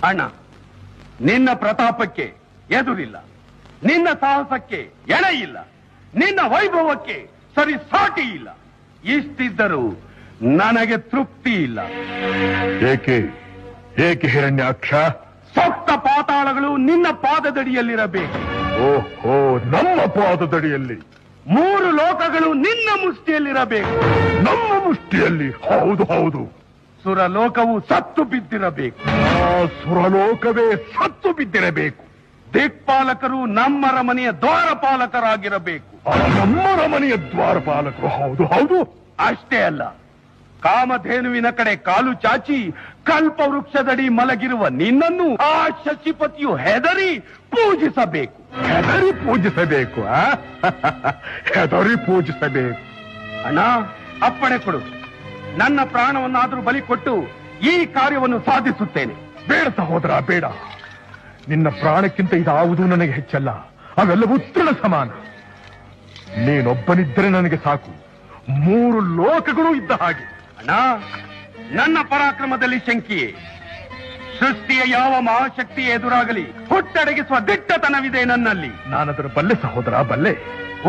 ಅಣ್ಣ, ನಿನ್ನ ಪ್ರತಾಪಕ್ಕೆ ಎದುರಿಲ್ಲ, ನಿನ್ನ ಸಾಹಸಕ್ಕೆ ಎಣೆ ಇಲ್ಲ, ನಿನ್ನ ವೈಭವಕ್ಕೆ ಸರಿ ಸಾಟಿ ಇಲ್ಲ. ಇಷ್ಟಿದ್ದರೂ ನನಗೆ ತೃಪ್ತಿ ಇಲ್ಲ. ಏಕೆ ಏಕೆ ಹಿರಣ್ಯಾಕ್ಷ? ಸಪ್ತ ಪಾತಾಳಗಳು ನಿನ್ನ ಪಾದದಡಿಯಲ್ಲಿರಬೇಕು. ಓಹೋ, ನಮ್ಮ ಪಾದದಡಿಯಲ್ಲಿ? 3 ಲೋಕಗಳು ನಿನ್ನ ಮುಷ್ಟಿಯಲ್ಲಿರಬೇಕು. ನಮ್ಮ ಮುಷ್ಟಿಯಲ್ಲಿ? ಹೌದು ಹೌದು. ಸುರಲೋಕವು ಸತ್ತು ಬಿದ್ದಿರಬೇಕು. ಆ ಸುರಲೋಕವೇ ಸತ್ತು ಬಿದ್ದಿರಬೇಕು. ದಿಕ್ಪಾಲಕರು ನಮ್ಮ ರಮನೆಯ ದ್ವಾರಪಾಲಕರಾಗಿರಬೇಕು. ನಮ್ಮ ರಮನೆಯ ದ್ವಾರಪಾಲಕರು? ಹೌದು ಹೌದು. ಅಷ್ಟೇ ಅಲ್ಲ, ಕಾಮಧೇನುವಿನ ಕಡೆ ಕಾಲು ಚಾಚಿ ಕಲ್ಪವೃಕ್ಷದಡಿ ಮಲಗಿರುವ ನಿನ್ನನ್ನು ಆ ಶಶಿಪತಿಯು ಹೆದರಿ ಪೂಜಿಸಬೇಕು. ಹೆದರಿ ಪೂಜಿಸಬೇಕು? ಹೆದರಿ ಪೂಜಿಸಬೇಕು? ಅಣ್ಣ, ಅಪ್ಪಣೆ ಕೊಡು. ನನ್ನ ಪ್ರಾಣವನ್ನಾದರೂ ಬಲಿ ಕೊಟ್ಟು ಈ ಕಾರ್ಯವನ್ನು ಸಾಧಿಸುತ್ತೇನೆ. ಬೇಡ ಸಹೋದರ, ಬೇಡ. ನಿನ್ನ ಪ್ರಾಣಕ್ಕಿಂತ ಇದಾವುದೂ ನನಗೆ ಹೆಚ್ಚಲ್ಲ. ಅವೆಲ್ಲವೂ ತೃಣ ಸಮಾನ. ನೀನೊಬ್ಬನಿದ್ದರೆ ನನಗೆ ಸಾಕು. 3 ಲೋಕಗಳು ಇದ್ದ ಹಾಗೆ. ಅಣ್ಣ, ನನ್ನ ಪರಾಕ್ರಮದಲ್ಲಿ ಶಂಕೆಯೇ. ಸೃಷ್ಟಿಯ ಯಾವ ಮಹಾಶಕ್ತಿ ಎದುರಾಗಲಿ ಹುಟ್ಟಡಗಿಸುವ ದಿಟ್ಟತನವಿದೆ ನನ್ನಲ್ಲಿ. ನಾನದರ ಬಲ್ಲೆ ಸಹೋದರ, ಬಲ್ಲೆ.